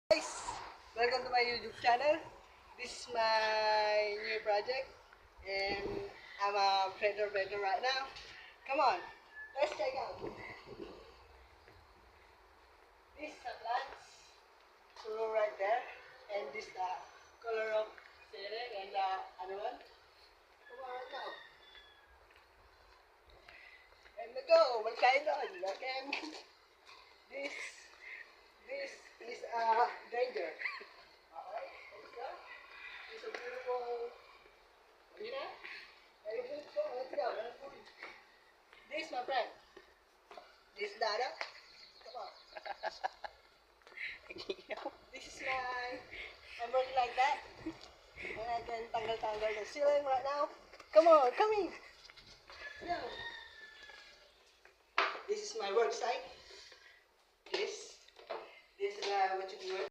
Guys, welcome to my YouTube channel. This is my new project and I'm a painter right now. Come on, let's check out. This is the plants, so right there, and this is the color of ceiling and the other one. Come on right now. And we go, magkain doon. Again, this is a danger. Okay, let's go. It's a beautiful, you know? Very beautiful. Let's go. This, my friend. This Dada. Come on. This is I'm working like that. And I can tanggal the ceiling right now. Come on, come in. Go. This is my work site. This is what you do.